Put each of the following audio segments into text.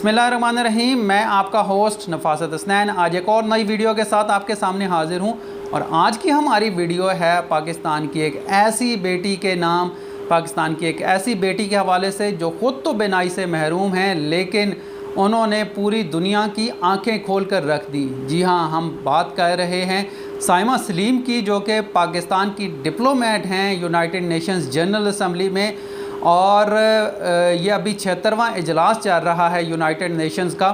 बिस्मिल्लाहिर्रहमानिर्रहीम। मैं आपका होस्ट नफासत हसनैन आज एक और नई वीडियो के साथ आपके सामने हाजिर हूँ। और आज की हमारी वीडियो है पाकिस्तान की एक ऐसी बेटी के नाम, पाकिस्तान की एक ऐसी बेटी के हवाले से जो ख़ुद तो बिनाई से महरूम हैं, लेकिन उन्होंने पूरी दुनिया की आंखें खोल कर रख दी। जी हाँ, हम बात कर रहे हैं साइमा सलीम की, जो कि पाकिस्तान की डिप्लोमेट हैं यूनाइटेड नेशंस जनरल असम्बली में। और ये अभी 76वां इजलास चल रहा है यूनाइटेड नेशंस का।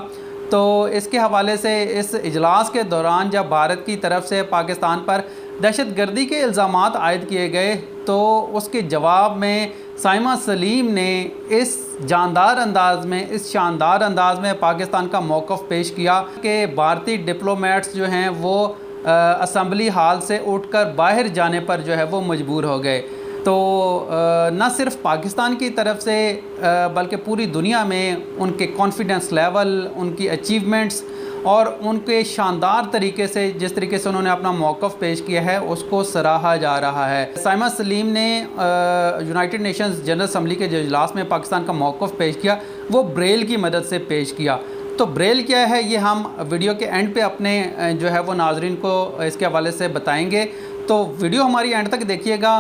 तो इसके हवाले से इस इजलास के दौरान जब भारत की तरफ से पाकिस्तान पर दहशतगर्दी के इल्ज़ामात आयद किए गए, तो उसके जवाब में साइमा सलीम ने इस जानदार अंदाज में, इस शानदार अंदाज में पाकिस्तान का मौक़िफ़ पेश किया कि भारतीय डिप्लोमेट्स जो हैं वो असम्बली हाल से उठकर बाहर जाने पर जो है वो मजबूर हो गए। तो न सिर्फ पाकिस्तान की तरफ से बल्कि पूरी दुनिया में उनके कॉन्फिडेंस लेवल, उनकी अचीवमेंट्स और उनके शानदार तरीके से जिस तरीके से उन्होंने अपना मौक़िफ़ पेश किया है उसको सराहा जा रहा है। साइमा सलीम ने यूनाइटेड नेशंस जनरल असम्बली के जो इजलास में पाकिस्तान का मौक़िफ़ पेश किया वो ब्रेल की मदद से पेश किया। तो ब्रेल क्या है ये हम वीडियो के एंड पे अपने जो है वो नाजरीन को इसके हवाले से बताएंगे। तो वीडियो हमारी एंड तक देखिएगा।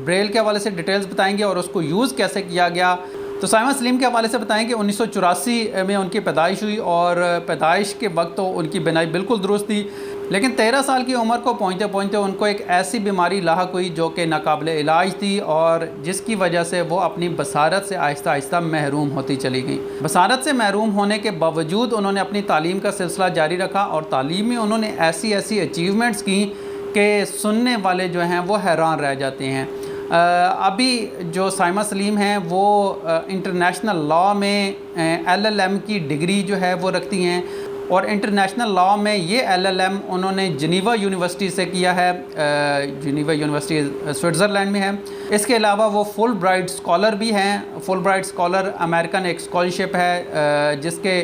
ब्रेल के हवाले से डिटेल्स बताएंगे और उसको यूज़ कैसे किया गया। तो साइमा सलीम के हवाले से बताएं कि 1984 में उनकी पैदाइश हुई और पैदाइश के वक्त तो उनकी बिनाई बिल्कुल दुरुस्त थी, लेकिन 13 साल की उम्र को पहुँचते पहुँचते उनको एक ऐसी बीमारी लाहक हुई जो कि नाकाबिले इलाज थी और जिसकी वजह से वो अपनी बसारत से आहिस्ता आहिस्ता महरूम होती चली गई। बसारत से महरूम होने के बावजूद उन्होंने अपनी तालीम का सिलसिला जारी रखा और तालीम में उन्होंने ऐसी ऐसी अचीवमेंट्स की कि सुनने वाले जो हैं वो हैरान रह जाते हैं। अभी जो साइमा सलीम हैं वो इंटरनेशनल लॉ में LLM की डिग्री जो है वो रखती हैं और इंटरनेशनल लॉ में ये LLM उन्होंने जिनीवा यूनिवर्सिटी से किया है। जिनीवा यूनिवर्सिटी स्विट्ज़रलैंड में है। इसके अलावा वो फुल ब्राइट स्कॉलर भी हैं। फुल ब्राइट स्कॉलर अमेरिकन एक स्कॉलरशिप है जिसके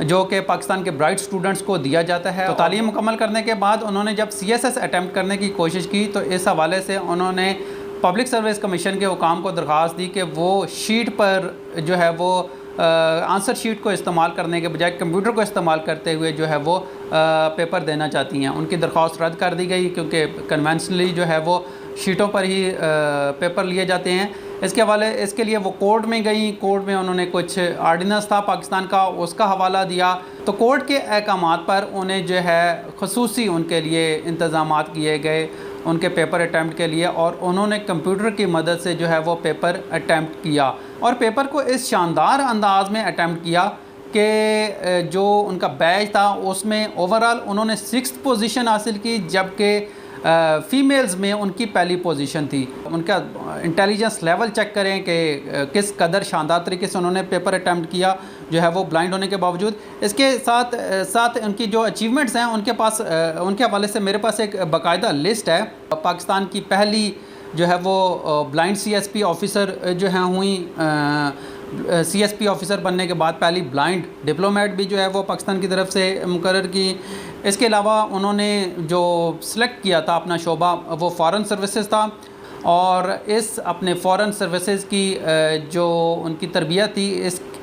जो कि पाकिस्तान के ब्राइट स्टूडेंट्स को दिया जाता है। तो तालीम मुकम्मल करने के बाद उन्होंने जब CSS अटैम्प्ट करने की कोशिश की तो इस हवाले से उन्होंने पब्लिक सर्विस कमीशन के हुकाम को दरख्वास्त दी कि वो शीट पर जो है वो आंसर शीट को इस्तेमाल करने के बजाय कंप्यूटर को इस्तेमाल करते हुए जो है वो पेपर देना चाहती हैं। उनकी दरख्वास्त रद्द कर दी गई क्योंकि कन्वेंशनली जो है वो शीटों पर ही पेपर लिए जाते हैं। इसके लिए वो कोर्ट में गई। कोर्ट में उन्होंने कुछ आर्डिनेंस था पाकिस्तान का, उसका हवाला दिया। तो कोर्ट के अहकामात पर उन्हें जो है ख़ुसूसी उनके लिए इंतज़ामात किए गए उनके पेपर अटैम्प्ट के लिए और उन्होंने कंप्यूटर की मदद से जो है वो पेपर अटैम्प्ट किया और पेपर को इस शानदार अंदाज में अटैम्प्ट किया कि जो उनका बैच था उसमें ओवरऑल उन्होंने 6th पोजीशन हासिल की, जबकि फ़ीमेल्स में उनकी पहली पोजीशन थी। उनका इंटेलिजेंस लेवल चेक करें कि किस कदर शानदार तरीके से उन्होंने पेपर अटैम्प्ट किया जो है वो ब्लाइंड होने के बावजूद। इसके साथ साथ उनकी जो अचीवमेंट्स हैं उनके पास उनके हवाले से मेरे पास एक बाकायदा लिस्ट है। पाकिस्तान की पहली जो है वो ब्लाइंड CSP ऑफ़िसर जो हैं हुई। CSP ऑफ़िसर बनने के बाद पहली ब्लाइंड डिप्लोमेट भी जो है वो पाकिस्तान की तरफ से मुकर्रर की। इसके अलावा उन्होंने जो सिलेक्ट किया था अपना शोबा वो फ़ॉरेन सर्विसेज था और इस अपने फ़ॉरेन सर्विसेज की जो उनकी तरबियत थी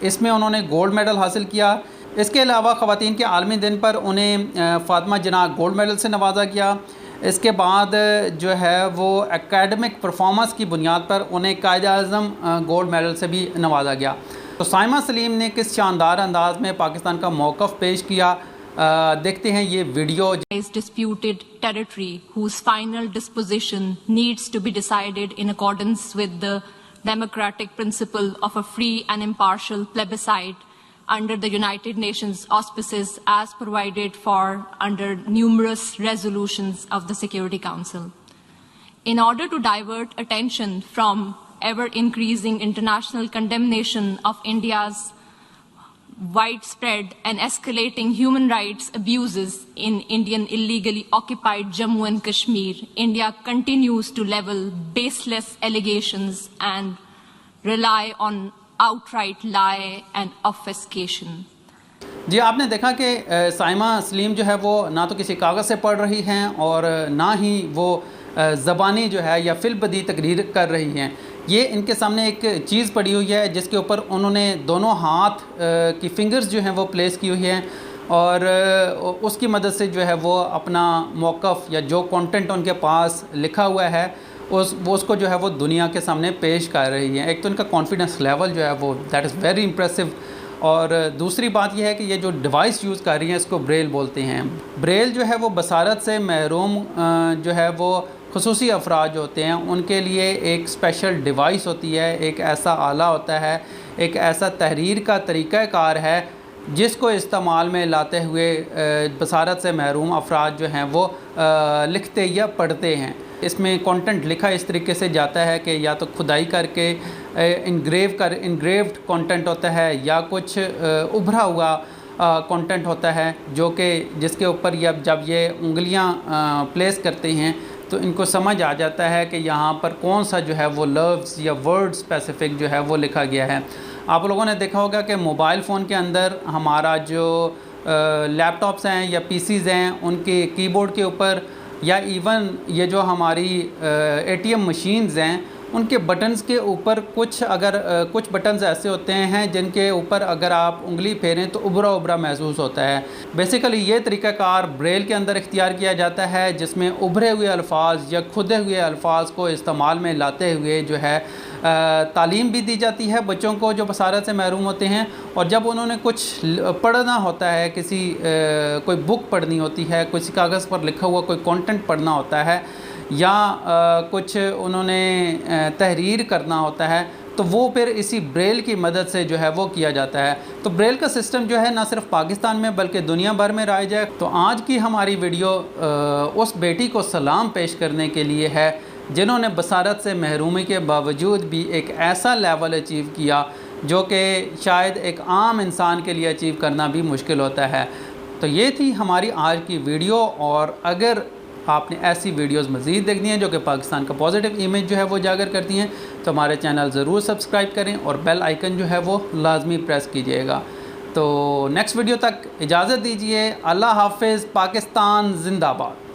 इसमें उन्होंने गोल्ड मेडल हासिल किया। इसके अलावा ख़वातीन के आलमी दिन पर उन्हें फ़ातिमा जिन्ना गोल्ड मेडल से नवाजा गया। इसके बाद जो है वो एकेडमिक परफॉर्मेंस की बुनियाद पर उन्हें कायद-ए-आज़म गोल्ड मेडल से भी नवाजा गया। तो साइमा सलीम ने किस शानदार अंदाज में पाकिस्तान का मौक़िफ़ पेश किया, देखते हैं ये video. Disputed territory whose final disposition needs to be decided in accordance with the democratic principle of a free and impartial plebiscite under the United Nations auspices as provided for under numerous resolutions of the Security Council. In order to divert attention from ever-increasing international condemnation of India's widespread and escalating human rights abuses in Indian illegally occupied Jammu and Kashmir, India continues to level baseless allegations and rely on outright lie and obfuscation. जी, आपने देखा कि साइमा सलीम जो है वो ना तो किसी कागज़ से पढ़ रही हैं और ना ही वो ज़बानी जो है या फिल बदी तकरीर कर रही हैं। ये इनके सामने एक चीज़ पड़ी हुई है जिसके ऊपर उन्होंने दोनों हाथ की फिंगर्स जो हैं वो प्लेस की हुई हैं और उसकी मदद से जो है वो अपना मौक़िफ़ या जो कंटेंट उनके पास लिखा हुआ है उसको जो है वो दुनिया के सामने पेश कर रही है। एक तो इनका कॉन्फिडेंस लेवल जो है वो दैट इज़ वेरी इम्प्रेसिव। और दूसरी बात यह है कि ये जो डिवाइस यूज़ कर रही हैं इसको ब्रेल बोलते हैं। ब्रेल जो है वो बसारत से महरूम जो है वो खुसूसी अफराद जो होते हैं उनके लिए एक स्पेशल डिवाइस होती है, एक ऐसा आला होता है, एक ऐसा तहरीर का तरीक़ाकार है जिसको इस्तेमाल में लाते हुए बसारत से महरूम अफराद जो हैं वो लिखते या पढ़ते हैं। इसमें कंटेंट लिखा इस तरीके से जाता है कि या तो खुदाई करके इनग्रेव्ड कंटेंट होता है या कुछ उभरा हुआ कंटेंट होता है जो कि जिसके ऊपर जब ये उंगलियां प्लेस करते हैं तो इनको समझ आ जाता है कि यहाँ पर कौन सा जो है वो लफ्ज़ या वर्ड स्पेसिफ़िक जो है वो लिखा गया है। आप लोगों ने देखा होगा कि मोबाइल फ़ोन के अंदर हमारा जो लैपटॉप्स हैं या पीसीज़ हैं उनके कीबोर्ड के ऊपर या इवन ये जो हमारी एटीएम मशीन्स हैं उनके बटन्स के ऊपर कुछ बटन्स ऐसे होते हैं जिनके ऊपर अगर आप उंगली फेरें तो उभरा उभरा महसूस होता है। बेसिकली ये तरीक़ाकार ब्रेल के अंदर इख्तियार किया जाता है जिसमें उभरे हुए अल्फाज या खुदे हुए अल्फाज को इस्तेमाल में लाते हुए जो है तालीम भी दी जाती है बच्चों को जो बसारत से महरूम होते हैं। और जब उन्होंने कुछ पढ़ना होता है, कोई बुक पढ़नी होती है, किसी कागज़ पर लिखा हुआ कोई कंटेंट पढ़ना होता है या कुछ उन्होंने तहरीर करना होता है तो वो फिर इसी ब्रेल की मदद से जो है वो किया जाता है। तो ब्रेल का सिस्टम जो है ना सिर्फ पाकिस्तान में बल्कि दुनिया भर में राइज है। तो आज की हमारी वीडियो उस बेटी को सलाम पेश करने के लिए है जिन्होंने बसारत से महरूमी के बावजूद भी एक ऐसा लेवल अचीव किया जो कि शायद एक आम इंसान के लिए अचीव करना भी मुश्किल होता है। तो ये थी हमारी आज की वीडियो। और अगर आपने ऐसी वीडियोस मज़ीद देखनी है जो कि पाकिस्तान का पॉजिटिव इमेज जो है वो उजागर करती हैं तो हमारे चैनल ज़रूर सब्सक्राइब करें और बेल आइकन जो है वो लाजमी प्रेस कीजिएगा। तो नेक्स्ट वीडियो तक इजाज़त दीजिए। अल्लाह हाफ़िज़। पाकिस्तान ज़िंदाबाद।